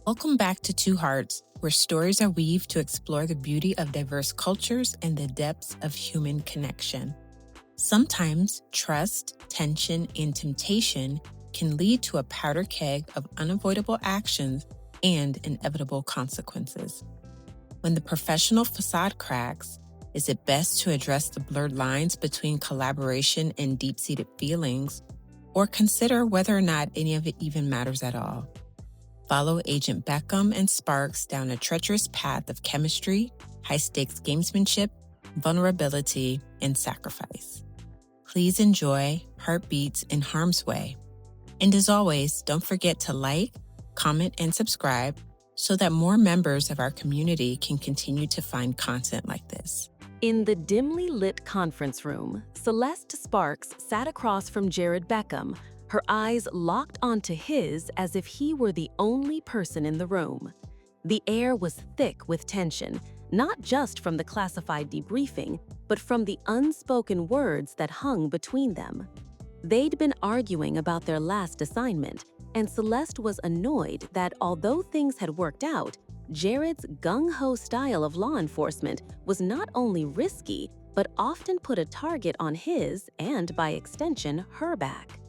Welcome back to Two Hearts, where stories are weaved to explore the beauty of diverse cultures and the depths of human connection. Sometimes trust, tension, and temptation can lead to a powder keg of unavoidable actions and inevitable consequences. When the professional facade cracks, is it best to address the blurred lines between collaboration and deep-seated feelings, or consider whether or not any of it even matters at all? Follow Agent Beckham and Sparks down a treacherous path of chemistry, high-stakes gamesmanship, vulnerability, and sacrifice. Please enjoy Heartbeats in Harm's Way. And as always, don't forget to like, comment, and subscribe so that more members of our community can continue to find content like this. In the dimly lit conference room, Celeste Sparks sat across from Jared Beckham, her eyes locked onto his as if he were the only person in the room. The air was thick with tension, not just from the classified debriefing, but from the unspoken words that hung between them. They'd been arguing about their last assignment, and Celeste was annoyed that although things had worked out, Jared's gung-ho style of law enforcement was not only risky, but often put a target on his and, by extension, her back.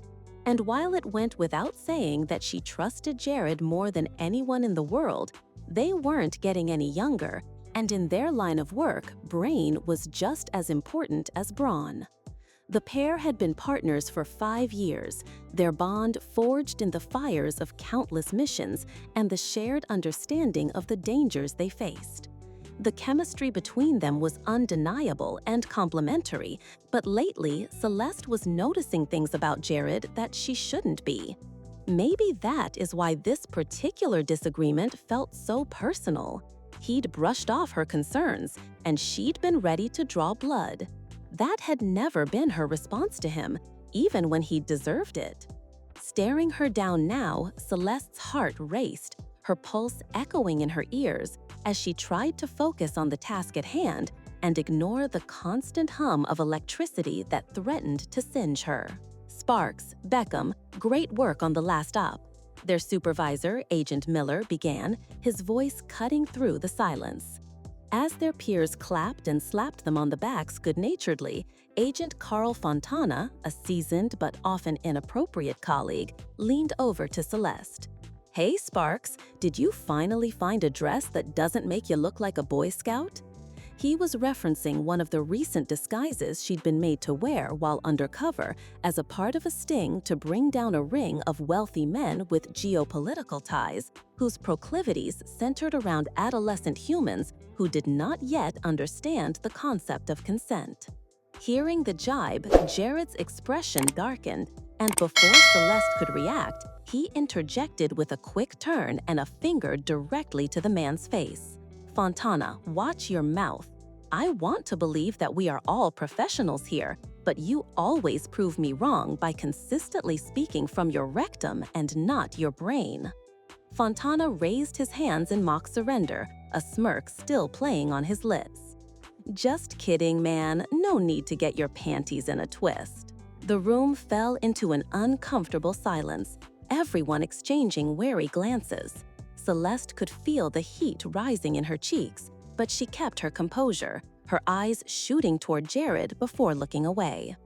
And while it went without saying that she trusted Jared more than anyone in the world, they weren't getting any younger, and in their line of work, brain was just as important as brawn. The pair had been partners for 5 years, their bond forged in the fires of countless missions and the shared understanding of the dangers they faced. The chemistry between them was undeniable and complementary, but lately, Celeste was noticing things about Jared that she shouldn't be. Maybe that is why this particular disagreement felt so personal. He'd brushed off her concerns, and she'd been ready to draw blood. That had never been her response to him, even when he deserved it. Staring her down now, Celeste's heart raced, her pulse echoing in her ears as she tried to focus on the task at hand and ignore the constant hum of electricity that threatened to singe her. Sparks, Beckham, great work on the last op. Their supervisor, Agent Miller, began, his voice cutting through the silence. As their peers clapped and slapped them on the backs good-naturedly, Agent Carl Fontana, a seasoned but often inappropriate colleague, leaned over to Celeste. "Hey, Sparks, did you finally find a dress that doesn't make you look like a Boy Scout?" He was referencing one of the recent disguises she'd been made to wear while undercover as a part of a sting to bring down a ring of wealthy men with geopolitical ties, whose proclivities centered around adolescent humans who did not yet understand the concept of consent. Hearing the jibe, Jared's expression darkened, and before Celeste could react, he interjected with a quick turn and a finger directly to the man's face. "Fontana, watch your mouth. I want to believe that we are all professionals here, but you always prove me wrong by consistently speaking from your rectum and not your brain." Fontana raised his hands in mock surrender, a smirk still playing on his lips. "Just kidding, man. No need to get your panties in a twist." The room fell into an uncomfortable silence, everyone exchanging wary glances. Celeste could feel the heat rising in her cheeks, but she kept her composure, her eyes shooting toward Jared before looking away.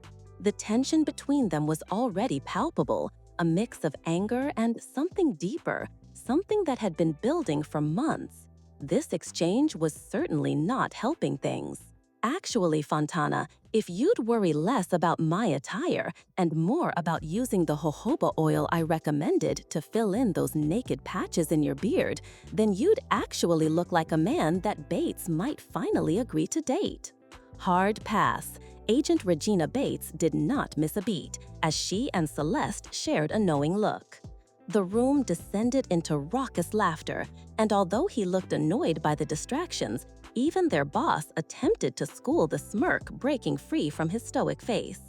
The tension between them was already palpable, a mix of anger and something deeper, something that had been building for months. This exchange was certainly not helping things. "Actually, Fontana, if you'd worry less about my attire and more about using the jojoba oil I recommended to fill in those naked patches in your beard, then you'd actually look like a man that Bates might finally agree to date." Hard pass. Agent Regina Bates did not miss a beat, as she and Celeste shared a knowing look. The room descended into raucous laughter, and although he looked annoyed by the distractions, even their boss attempted to school the smirk breaking free from his stoic face.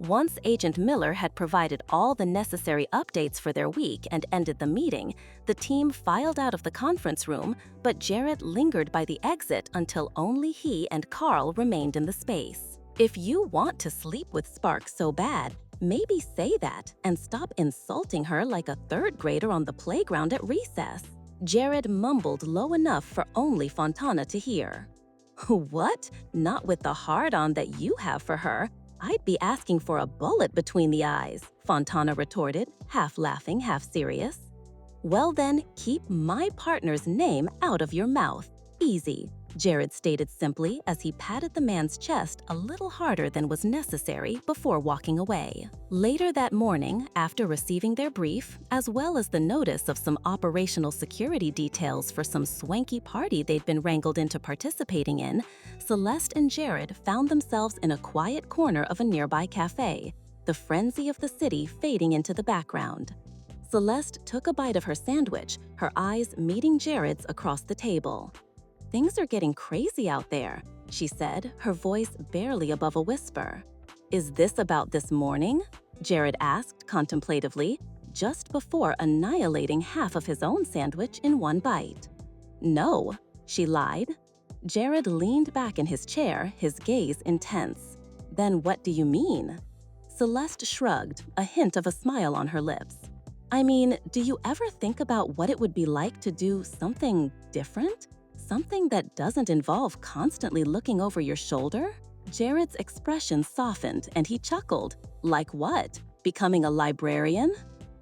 Once Agent Miller had provided all the necessary updates for their week and ended the meeting, the team filed out of the conference room, but Jared lingered by the exit until only he and Carl remained in the space. If you want to sleep with Sparks so bad, maybe say that and stop insulting her like a third grader on the playground at recess. Jared mumbled low enough for only Fontana to hear. What? Not with the hard-on that you have for her. I'd be asking for a bullet between the eyes, Fontana retorted, half laughing, half serious. Well then, keep my partner's name out of your mouth. Easy, Jared stated simply as he patted the man's chest a little harder than was necessary before walking away. Later that morning, after receiving their brief, as well as the notice of some operational security details for some swanky party they'd been wrangled into participating in, Celeste and Jared found themselves in a quiet corner of a nearby cafe, the frenzy of the city fading into the background. Celeste took a bite of her sandwich, her eyes meeting Jared's across the table. "Things are getting crazy out there," she said, her voice barely above a whisper. "Is this about this morning?" Jared asked contemplatively, just before annihilating half of his own sandwich in one bite. "No," she lied. Jared leaned back in his chair, his gaze intense. "Then what do you mean?" Celeste shrugged, a hint of a smile on her lips. "I mean, do you ever think about what it would be like to do something different? Something that doesn't involve constantly looking over your shoulder?" Jared's expression softened and he chuckled. "Like what? Becoming a librarian?"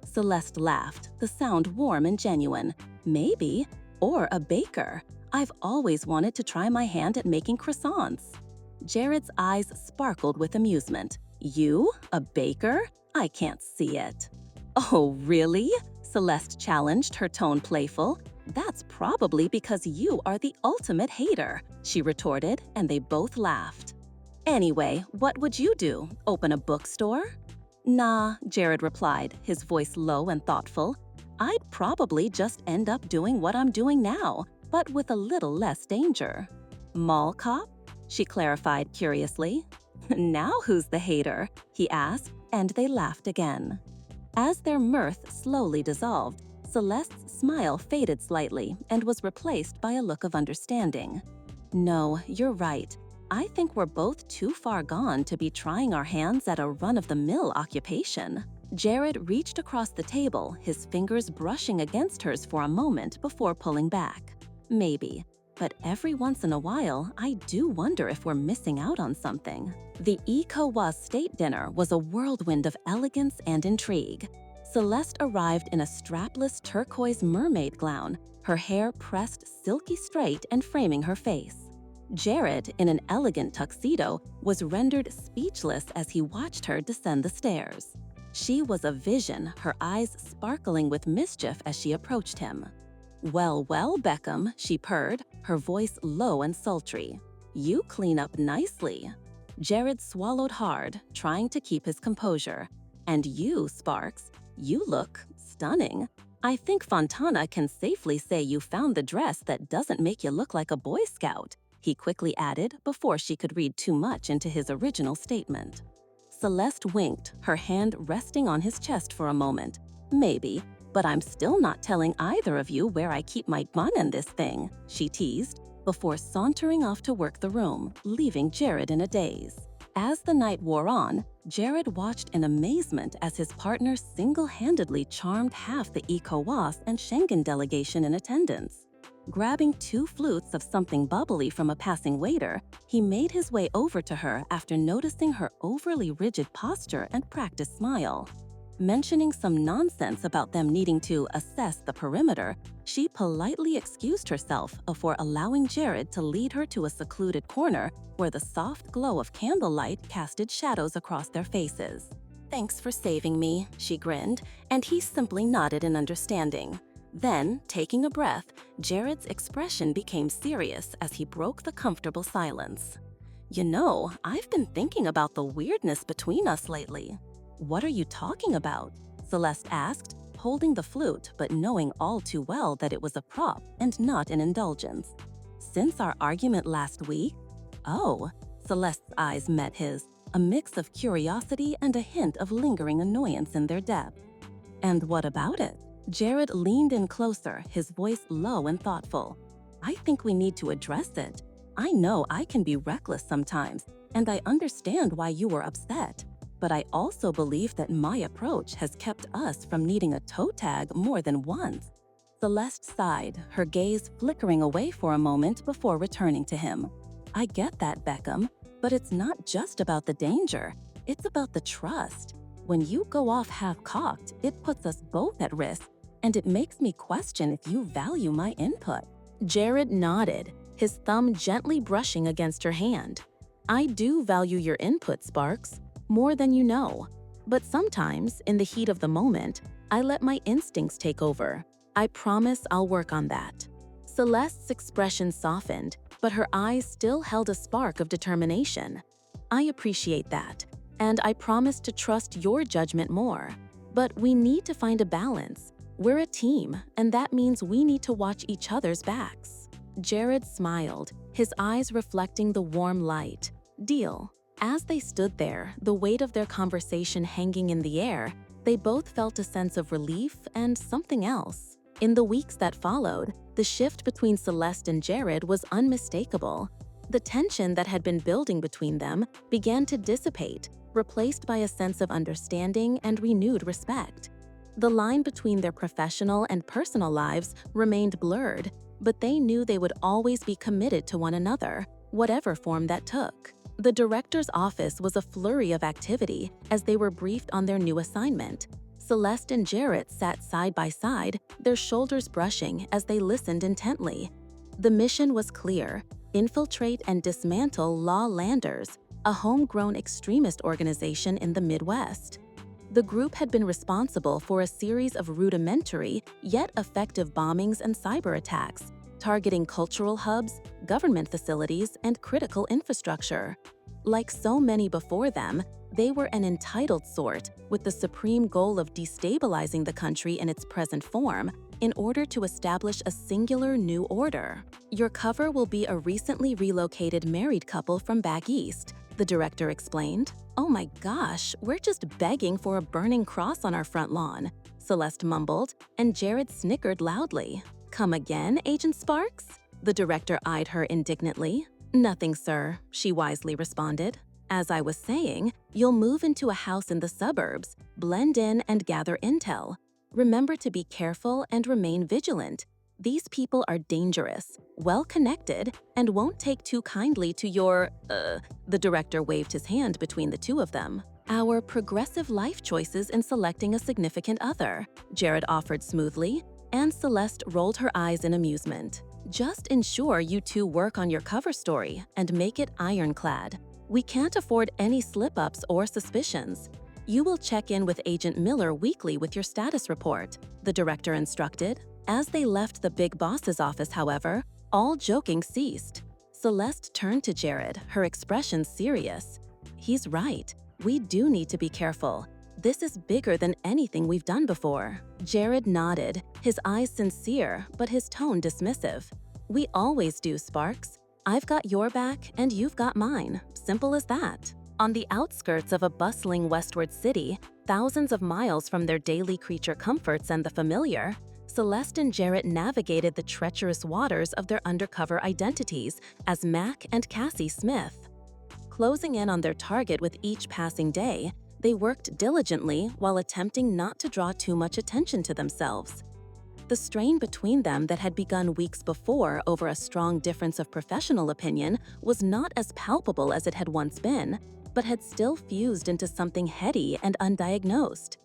Celeste laughed, the sound warm and genuine. "Maybe. Or a baker. I've always wanted to try my hand at making croissants." Jared's eyes sparkled with amusement. "You? A baker? I can't see it." "Oh, really?" Celeste challenged, her tone playful. "That's probably because you are the ultimate hater," she retorted, and they both laughed. "Anyway, what would you do? Open a bookstore?" "Nah," Jared replied, his voice low and thoughtful. "I'd probably just end up doing what I'm doing now, but with a little less danger." "Mall cop?" she clarified curiously. "Now who's the hater?" he asked, and they laughed again. As their mirth slowly dissolved, Celeste's smile faded slightly and was replaced by a look of understanding. "No, you're right. I think we're both too far gone to be trying our hands at a run-of-the-mill occupation." Jared reached across the table, his fingers brushing against hers for a moment before pulling back. "Maybe. But every once in a while, I do wonder if we're missing out on something." The ECOWAS state dinner was a whirlwind of elegance and intrigue. Celeste arrived in a strapless turquoise mermaid gown, her hair pressed silky straight and framing her face. Jared, in an elegant tuxedo, was rendered speechless as he watched her descend the stairs. She was a vision, her eyes sparkling with mischief as she approached him. "Well, well, Beckham," she purred, her voice low and sultry. "You clean up nicely." Jared swallowed hard, trying to keep his composure. "And you, Sparks, you look stunning. I think Fontana can safely say you found the dress that doesn't make you look like a Boy Scout," he quickly added before she could read too much into his original statement. Celeste winked, her hand resting on his chest for a moment. "Maybe. But I'm still not telling either of you where I keep my gun in this thing," she teased, before sauntering off to work the room, leaving Jared in a daze. As the night wore on, Jared watched in amazement as his partner single-handedly charmed half the ECOWAS and Schengen delegation in attendance. Grabbing 2 flutes of something bubbly from a passing waiter, he made his way over to her after noticing her overly rigid posture and practiced smile. Mentioning some nonsense about them needing to assess the perimeter, she politely excused herself before allowing Jared to lead her to a secluded corner where the soft glow of candlelight casted shadows across their faces. "Thanks for saving me," she grinned, and he simply nodded in understanding. Then, taking a breath, Jared's expression became serious as he broke the comfortable silence. "You know, I've been thinking about the weirdness between us lately." "What are you talking about?" Celeste asked, holding the flute but knowing all too well that it was a prop and not an indulgence. "Since our argument last week?" "Oh," Celeste's eyes met his, a mix of curiosity and a hint of lingering annoyance in their depth. "And what about it?" Jared leaned in closer, his voice low and thoughtful. "I think we need to address it. I know I can be reckless sometimes, and I understand why you were upset. But I also believe that my approach has kept us from needing a toe tag more than once." Celeste sighed, her gaze flickering away for a moment before returning to him. I get that, Beckham, but it's not just about the danger. It's about the trust. When you go off half-cocked, it puts us both at risk, and it makes me question if you value my input. Jared nodded, his thumb gently brushing against her hand. I do value your input, Sparks, more than you know. But sometimes, in the heat of the moment, I let my instincts take over. I promise I'll work on that. Celeste's expression softened, but her eyes still held a spark of determination. I appreciate that, and I promise to trust your judgment more. But we need to find a balance. We're a team, and that means we need to watch each other's backs. Jared smiled, his eyes reflecting the warm light. Deal. As they stood there, the weight of their conversation hanging in the air, they both felt a sense of relief and something else. In the weeks that followed, the shift between Celeste and Jared was unmistakable. The tension that had been building between them began to dissipate, replaced by a sense of understanding and renewed respect. The line between their professional and personal lives remained blurred, but they knew they would always be committed to one another, whatever form that took. The director's office was a flurry of activity as they were briefed on their new assignment. Celeste and Jared sat side by side, their shoulders brushing as they listened intently. The mission was clear: infiltrate and dismantle Law Landers, a homegrown extremist organization in the Midwest. The group had been responsible for a series of rudimentary yet effective bombings and cyber attacks, targeting cultural hubs, government facilities, and critical infrastructure. Like so many before them, they were an entitled sort, with the supreme goal of destabilizing the country in its present form in order to establish a singular new order. Your cover will be a recently relocated married couple from back east, the director explained. Oh my gosh, we're just begging for a burning cross on our front lawn, Celeste mumbled, and Jared snickered loudly. Come again, Agent Sparks? The director eyed her indignantly. Nothing, sir, she wisely responded. As I was saying, you'll move into a house in the suburbs, blend in and gather intel. Remember to be careful and remain vigilant. These people are dangerous, well-connected, and won't take too kindly to your, the director waved his hand between the two of them. Our progressive life choices in selecting a significant other, Jared offered smoothly, and Celeste rolled her eyes in amusement. Just ensure you two work on your cover story and make it ironclad. We can't afford any slip-ups or suspicions. You will check in with Agent Miller weekly with your status report, the director instructed. As they left the big boss's office, however, all joking ceased. Celeste turned to Jared, her expression serious. He's right. We do need to be careful. This is bigger than anything we've done before. Jared nodded, his eyes sincere, but his tone dismissive. We always do, Sparks. I've got your back and you've got mine. Simple as that. On the outskirts of a bustling westward city, thousands of miles from their daily creature comforts and the familiar, Celeste and Jared navigated the treacherous waters of their undercover identities as Mac and Cassie Smith. Closing in on their target with each passing day, they worked diligently while attempting not to draw too much attention to themselves. The strain between them that had begun weeks before over a strong difference of professional opinion was not as palpable as it had once been, but had still fused into something heady and undiagnosed.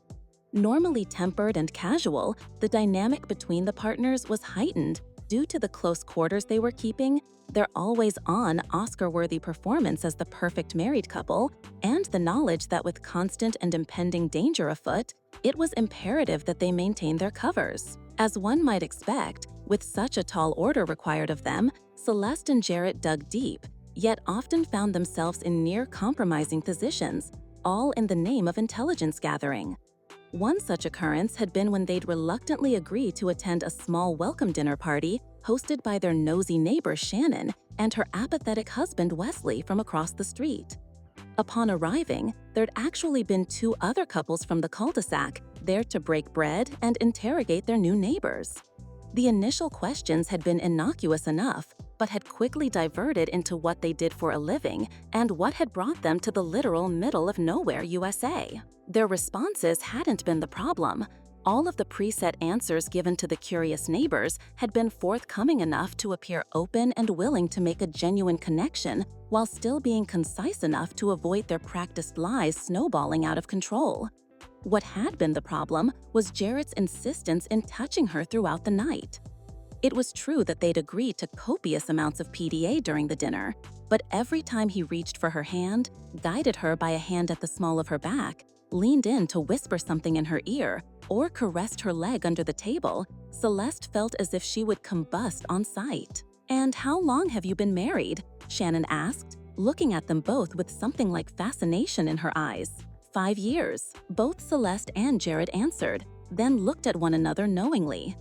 Normally tempered and casual, the dynamic between the partners was heightened due to the close quarters they were keeping, their always-on Oscar-worthy performance as the perfect married couple, and the knowledge that with constant and impending danger afoot, it was imperative that they maintain their covers. As one might expect, with such a tall order required of them, Celeste and Jared dug deep, yet often found themselves in near-compromising positions, all in the name of intelligence gathering. One such occurrence had been when they'd reluctantly agreed to attend a small welcome dinner party hosted by their nosy neighbor Shannon and her apathetic husband Wesley from across the street. Upon arriving, there'd actually been two other couples from the cul-de-sac there to break bread and interrogate their new neighbors. The initial questions had been innocuous enough, but had quickly diverted into what they did for a living and what had brought them to the literal middle of nowhere USA. Their responses hadn't been the problem. All of the preset answers given to the curious neighbors had been forthcoming enough to appear open and willing to make a genuine connection while still being concise enough to avoid their practiced lies snowballing out of control. What had been the problem was Jared's insistence in touching her throughout the night. It was true that they'd agreed to copious amounts of PDA during the dinner, but every time he reached for her hand, guided her by a hand at the small of her back, leaned in to whisper something in her ear, or caressed her leg under the table, Celeste felt as if she would combust on sight. "And how long have you been married?" Shannon asked, looking at them both with something like fascination in her eyes. 5 years, both Celeste and Jared answered, then looked at one another knowingly.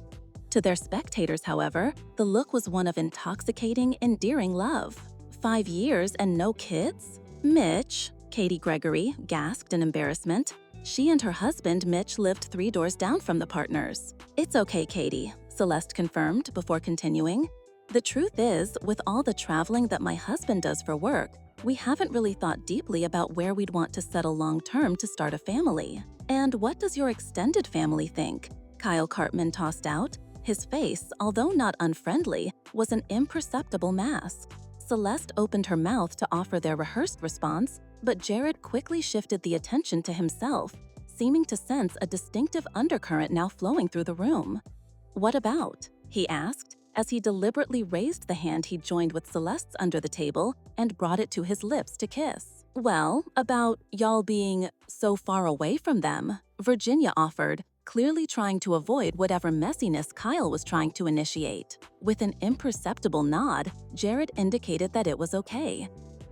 To their spectators, however, the look was one of intoxicating, endearing love. 5 years and no kids? Mitch, Katie Gregory gasped in embarrassment. She and her husband, Mitch, lived 3 doors down from the partners. "It's okay, Katie," Celeste confirmed before continuing. "The truth is, with all the traveling that my husband does for work, we haven't really thought deeply about where we'd want to settle long-term to start a family. And what does your extended family think?" Kyle Cartman tossed out. His face, although not unfriendly, was an imperceptible mask. Celeste opened her mouth to offer their rehearsed response, but Jared quickly shifted the attention to himself, seeming to sense a distinctive undercurrent now flowing through the room. "What about?" he asked, as he deliberately raised the hand he joined with Celeste's under the table and brought it to his lips to kiss. "Well, about y'all being so far away from them," Virginia offered, clearly trying to avoid whatever messiness Kyle was trying to initiate. With an imperceptible nod, Jared indicated that it was okay.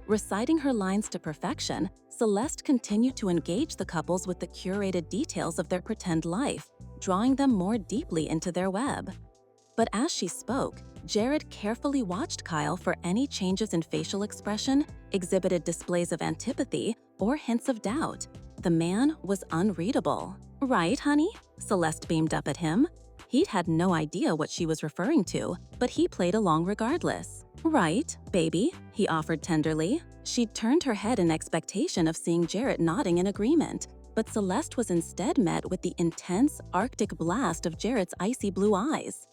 Reciting her lines to perfection, Celeste continued to engage the couples with the curated details of their pretend life, drawing them more deeply into their web. But as she spoke, Jared carefully watched Kyle for any changes in facial expression, exhibited displays of antipathy, or hints of doubt. The man was unreadable. "Right, honey?" Celeste beamed up at him. He'd had no idea what she was referring to, but he played along regardless. "Right, baby," he offered tenderly. She'd turned her head in expectation of seeing Jared nodding in agreement, but Celeste was instead met with the intense, Arctic blast of Jared's icy blue eyes.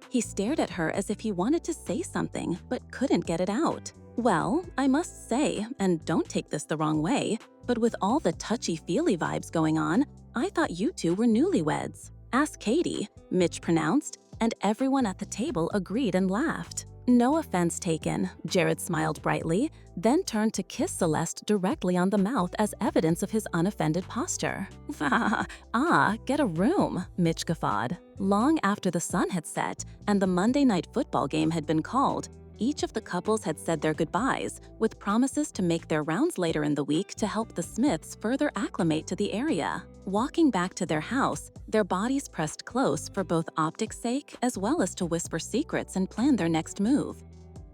He stared at her as if he wanted to say something, but couldn't get it out. "Well, I must say, and don't take this the wrong way, but with all the touchy-feely vibes going on, I thought you two were newlyweds." "Ask Katie," Mitch pronounced, and everyone at the table agreed and laughed. "No offense taken," Jared smiled brightly, then turned to kiss Celeste directly on the mouth as evidence of his unoffended posture. Get a room," Mitch guffawed. Long after the sun had set and the Monday night football game had been called, each of the couples had said their goodbyes, with promises to make their rounds later in the week to help the Smiths further acclimate to the area. Walking back to their house, their bodies pressed close for both optics' sake as well as to whisper secrets and plan their next move.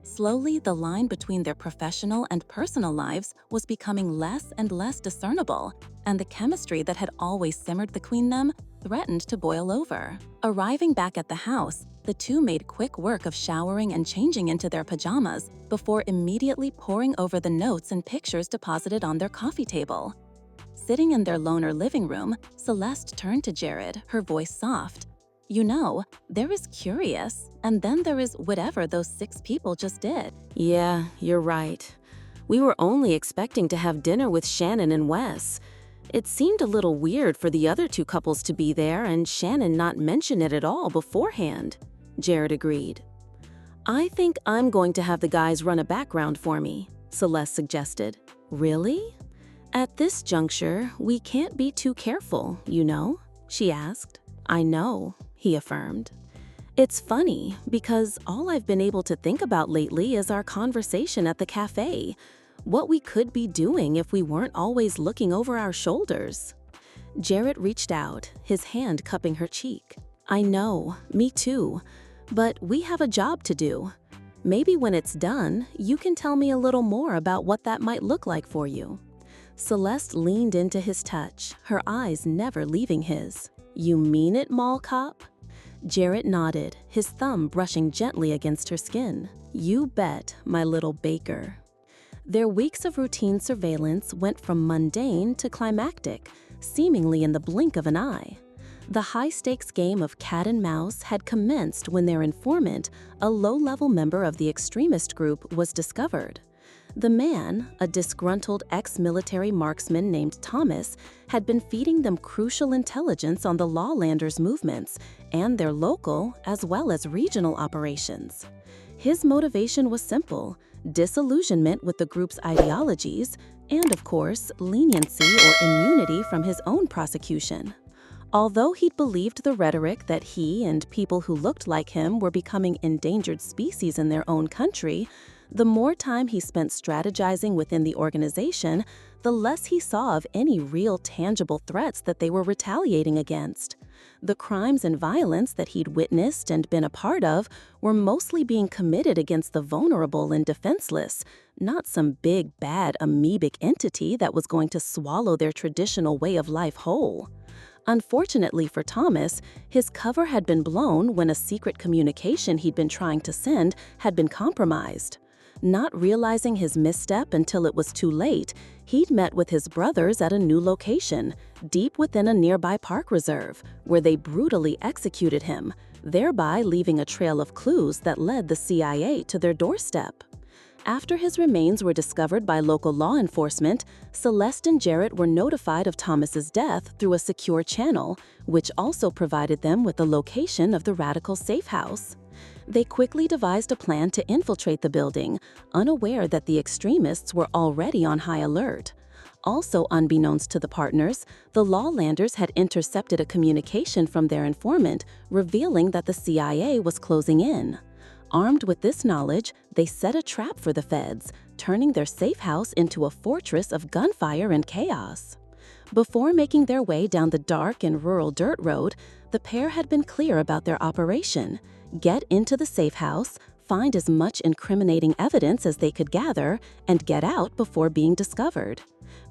Slowly, the line between their professional and personal lives was becoming less and less discernible, and the chemistry that had always simmered between them threatened to boil over. Arriving back at the house, the two made quick work of showering and changing into their pajamas before immediately poring over the notes and pictures deposited on their coffee table. Sitting in their loner living room, Celeste turned to Jared, her voice soft. "You know, there is curious, and then there is whatever those 6 people just did." "Yeah, you're right. We were only expecting to have dinner with Shannon and Wes. It seemed a little weird for the other 2 couples to be there and Shannon not mention it at all beforehand," Jared agreed. "I think I'm going to have the guys run a background for me," Celeste suggested. "Really? At this juncture, we can't be too careful, you know?" she asked. "I know," he affirmed. "It's funny, because all I've been able to think about lately is our conversation at the cafe. What we could be doing if we weren't always looking over our shoulders." Jared reached out, his hand cupping her cheek. "I know, me too. But we have a job to do. Maybe when it's done, you can tell me a little more about what that might look like for you." Celeste leaned into his touch, her eyes never leaving his. "You mean it, mall cop?" Jared nodded, his thumb brushing gently against her skin. "You bet, my little baker." Their weeks of routine surveillance went from mundane to climactic, seemingly in the blink of an eye. The high-stakes game of cat and mouse had commenced when their informant, a low-level member of the extremist group, was discovered. The man, a disgruntled ex-military marksman named Thomas, had been feeding them crucial intelligence on the Lawlanders' movements and their local as well as regional operations. His motivation was simple: disillusionment with the group's ideologies and, of course, leniency or immunity from his own prosecution. Although he'd believed the rhetoric that he and people who looked like him were becoming endangered species in their own country, the more time he spent strategizing within the organization, the less he saw of any real tangible threats that they were retaliating against. The crimes and violence that he'd witnessed and been a part of were mostly being committed against the vulnerable and defenseless, not some big, bad, amoebic entity that was going to swallow their traditional way of life whole. Unfortunately for Thomas, his cover had been blown when a secret communication he'd been trying to send had been compromised. Not realizing his misstep until it was too late, he'd met with his brothers at a new location, deep within a nearby park reserve, where they brutally executed him, thereby leaving a trail of clues that led the CIA to their doorstep. After his remains were discovered by local law enforcement, Celeste and Jared were notified of Thomas's death through a secure channel, which also provided them with the location of the radical safe house. They quickly devised a plan to infiltrate the building, unaware that the extremists were already on high alert. Also unbeknownst to the partners, the Lawlanders had intercepted a communication from their informant, revealing that the CIA was closing in. Armed with this knowledge, they set a trap for the feds, turning their safe house into a fortress of gunfire and chaos. Before making their way down the dark and rural dirt road, the pair had been clear about their operation: get into the safe house, find as much incriminating evidence as they could gather, and get out before being discovered.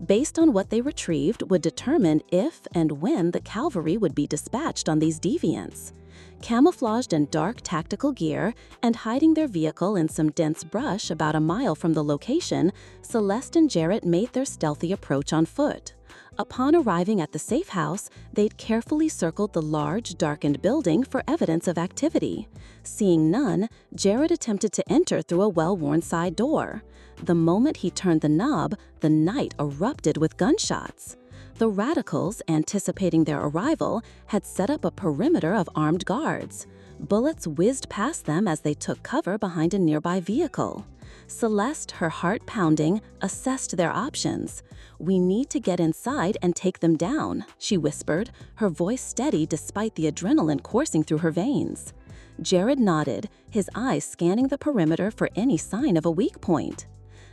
Based on what they retrieved would determine if and when the cavalry would be dispatched on these deviants. Camouflaged in dark tactical gear and hiding their vehicle in some dense brush about a mile from the location, Celeste and Jarrett made their stealthy approach on foot. Upon arriving at the safe house, they'd carefully circled the large, darkened building for evidence of activity. Seeing none, Jarrett attempted to enter through a well-worn side door. The moment he turned the knob, the night erupted with gunshots. The radicals, anticipating their arrival, had set up a perimeter of armed guards. Bullets whizzed past them as they took cover behind a nearby vehicle. Celeste, her heart pounding, assessed their options. "We need to get inside and take them down," she whispered, her voice steady despite the adrenaline coursing through her veins. Jared nodded, his eyes scanning the perimeter for any sign of a weak point.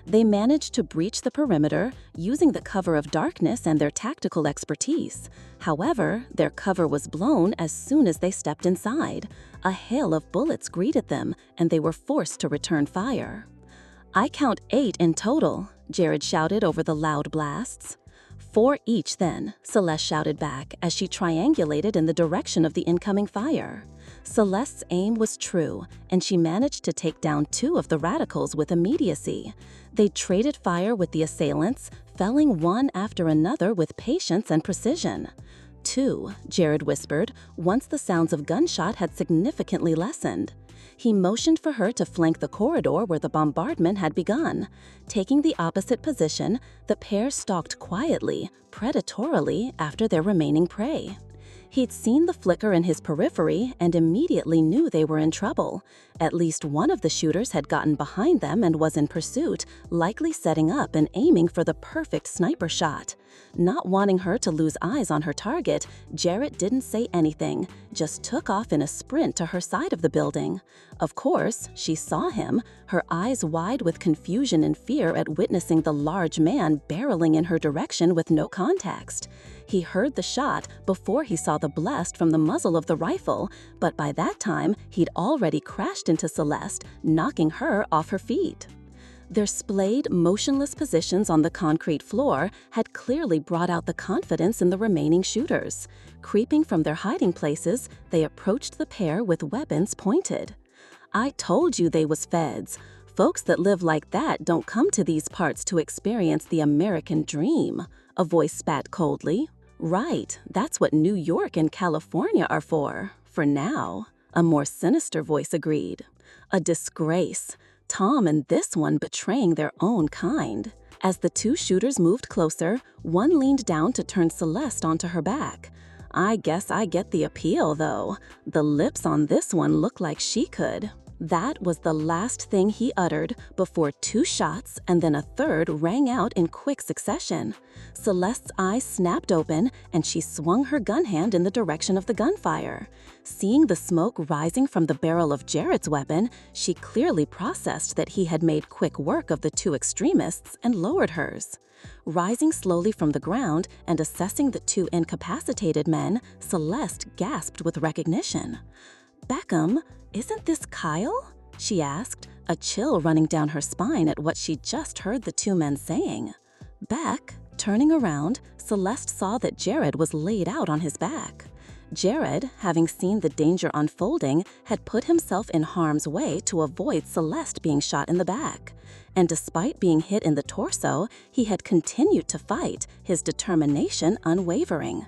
They managed to breach the perimeter, using the cover of darkness and their tactical expertise. However, their cover was blown as soon as they stepped inside. A hail of bullets greeted them, and they were forced to return fire. "I count 8 in total," Jared shouted over the loud blasts. "4 each then," Celeste shouted back as she triangulated in the direction of the incoming fire. Celeste's aim was true, and she managed to take down 2 of the radicals with immediacy. They traded fire with the assailants, felling one after another with patience and precision. 2, Jared whispered, once the sounds of gunshot had significantly lessened. He motioned for her to flank the corridor where the bombardment had begun. Taking the opposite position, the pair stalked quietly, predatorily, after their remaining prey. He'd seen the flicker in his periphery and immediately knew they were in trouble. At least one of the shooters had gotten behind them and was in pursuit, likely setting up and aiming for the perfect sniper shot. Not wanting her to lose eyes on her target, Jarrett didn't say anything, just took off in a sprint to her side of the building. Of course, she saw him, her eyes wide with confusion and fear at witnessing the large man barreling in her direction with no context. He heard the shot before he saw the blast from the muzzle of the rifle, but by that time, he'd already crashed into Celeste, knocking her off her feet. Their splayed, motionless positions on the concrete floor had clearly brought out the confidence in the remaining shooters. Creeping from their hiding places, they approached the pair with weapons pointed. "I told you they was feds. Folks that live like that don't come to these parts to experience the American dream," a voice spat coldly. Right, that's what New York and California are for now, a more sinister voice agreed. A disgrace. Tom and this one betraying their own kind. As the two shooters moved closer, one leaned down to turn Celeste onto her back. I guess I get the appeal, though. The lips on this one look like she could. That was the last thing he uttered before two shots and then a third rang out in quick succession. Celeste's eyes snapped open and she swung her gun hand in the direction of the gunfire. Seeing the smoke rising from the barrel of Jared's weapon, she clearly processed that he had made quick work of the two extremists and lowered hers. Rising slowly from the ground and assessing the two incapacitated men, Celeste gasped with recognition. "Beckham, isn't this Kyle?" she asked, a chill running down her spine at what she just heard the two men saying. Beck, turning around, Celeste saw that Jared was laid out on his back. Jared, having seen the danger unfolding, had put himself in harm's way to avoid Celeste being shot in the back. And despite being hit in the torso, he had continued to fight, his determination unwavering.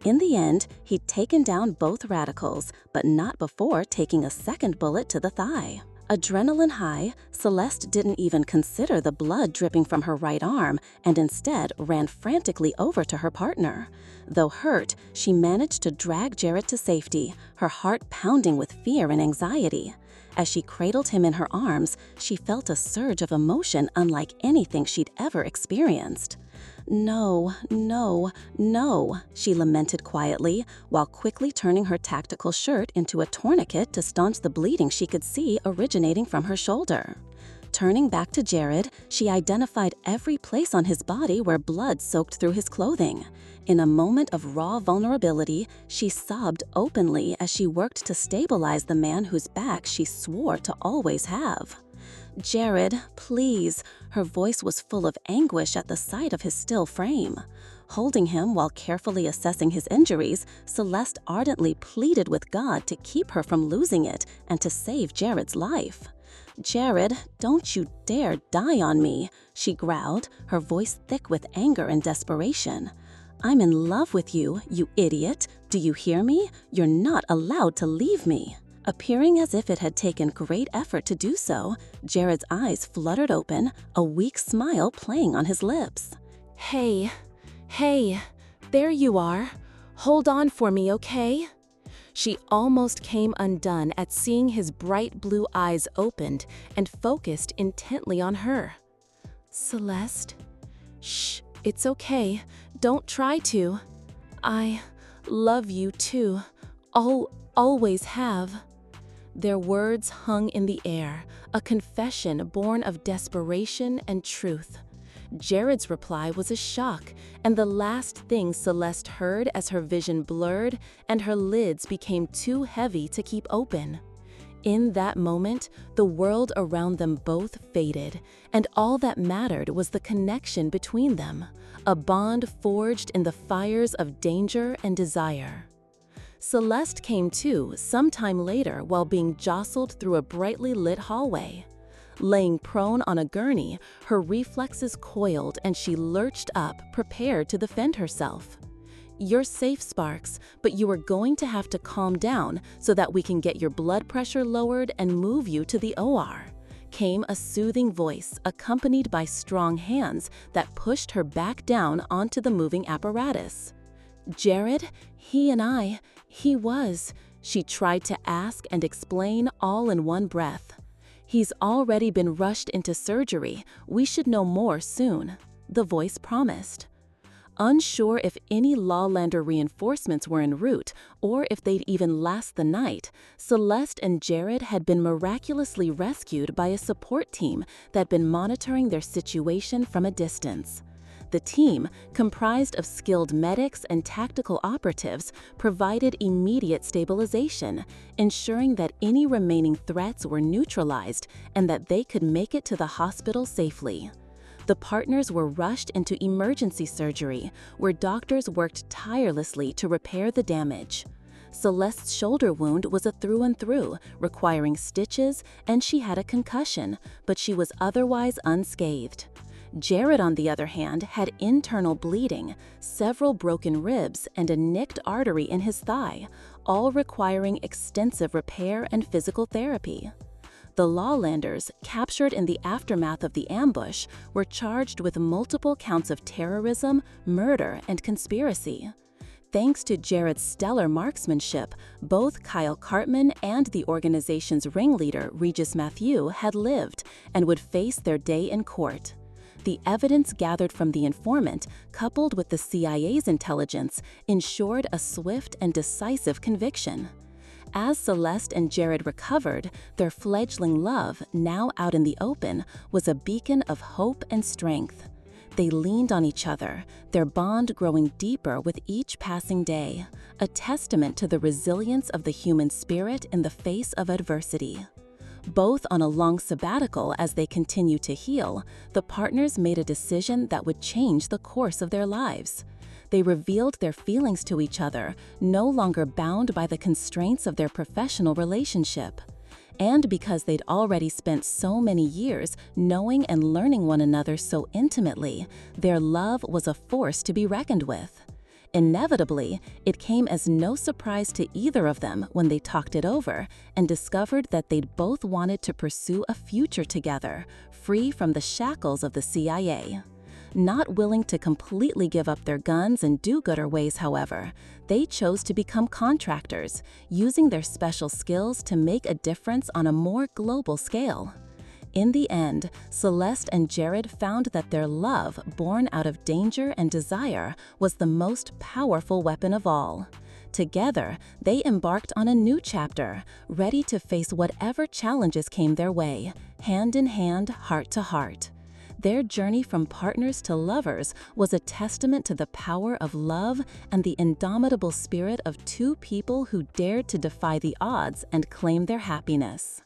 In the end, he'd taken down both radicals, but not before taking a second bullet to the thigh. Adrenaline high, Celeste didn't even consider the blood dripping from her right arm and instead ran frantically over to her partner. Though hurt, she managed to drag Jared to safety, her heart pounding with fear and anxiety. As she cradled him in her arms, she felt a surge of emotion unlike anything she'd ever experienced. "No, no, no," she lamented quietly, while quickly turning her tactical shirt into a tourniquet to staunch the bleeding she could see originating from her shoulder. Turning back to Jared, she identified every place on his body where blood soaked through his clothing. In a moment of raw vulnerability, she sobbed openly as she worked to stabilize the man whose back she swore to always have. "Jared, please." Her voice was full of anguish at the sight of his still frame. Holding him while carefully assessing his injuries, Celeste ardently pleaded with God to keep her from losing it and to save Jared's life. "Jared, don't you dare die on me," she growled, her voice thick with anger and desperation. "I'm in love with you, you idiot. Do you hear me? You're not allowed to leave me." Appearing as if it had taken great effort to do so, Jared's eyes fluttered open, a weak smile playing on his lips. Hey, there you are. Hold on for me, okay?" She almost came undone at seeing his bright blue eyes opened and focused intently on her. "Celeste? Shh, it's okay. Don't try to. I love you too. Always have." Their words hung in the air, a confession born of desperation and truth. Jared's reply was a shock, and the last thing Celeste heard as her vision blurred and her lids became too heavy to keep open. In that moment, the world around them both faded, and all that mattered was the connection between them, a bond forged in the fires of danger and desire. Celeste came to sometime later while being jostled through a brightly lit hallway. Laying prone on a gurney, her reflexes coiled and she lurched up, prepared to defend herself. "You're safe, Sparks, but you are going to have to calm down so that we can get your blood pressure lowered and move you to the OR," came a soothing voice accompanied by strong hands that pushed her back down onto the moving apparatus. "Jared, he was," she tried to ask and explain all in one breath. "He's already been rushed into surgery. We should know more soon," the voice promised. Unsure if any Lawlander reinforcements were en route or if they'd even last the night, Celeste and Jared had been miraculously rescued by a support team that'd been monitoring their situation from a distance. The team, comprised of skilled medics and tactical operatives, provided immediate stabilization, ensuring that any remaining threats were neutralized and that they could make it to the hospital safely. The partners were rushed into emergency surgery, where doctors worked tirelessly to repair the damage. Celeste's shoulder wound was a through and through, requiring stitches, and she had a concussion, but she was otherwise unscathed. Jared, on the other hand, had internal bleeding, several broken ribs, and a nicked artery in his thigh, all requiring extensive repair and physical therapy. The Lawlanders, captured in the aftermath of the ambush, were charged with multiple counts of terrorism, murder, and conspiracy. Thanks to Jared's stellar marksmanship, both Kyle Cartman and the organization's ringleader, Regis Matthew, had lived and would face their day in court. The evidence gathered from the informant, coupled with the CIA's intelligence, ensured a swift and decisive conviction. As Celeste and Jared recovered, their fledgling love, now out in the open, was a beacon of hope and strength. They leaned on each other, their bond growing deeper with each passing day, a testament to the resilience of the human spirit in the face of adversity. Both on a long sabbatical as they continue to heal, the partners made a decision that would change the course of their lives. They revealed their feelings to each other, no longer bound by the constraints of their professional relationship. And because they'd already spent so many years knowing and learning one another so intimately, their love was a force to be reckoned with. Inevitably, it came as no surprise to either of them when they talked it over and discovered that they'd both wanted to pursue a future together, free from the shackles of the CIA. Not willing to completely give up their guns and do-gooder ways, however, they chose to become contractors, using their special skills to make a difference on a more global scale. In the end, Celeste and Jared found that their love, born out of danger and desire, was the most powerful weapon of all. Together, they embarked on a new chapter, ready to face whatever challenges came their way, hand in hand, heart to heart. Their journey from partners to lovers was a testament to the power of love and the indomitable spirit of two people who dared to defy the odds and claim their happiness.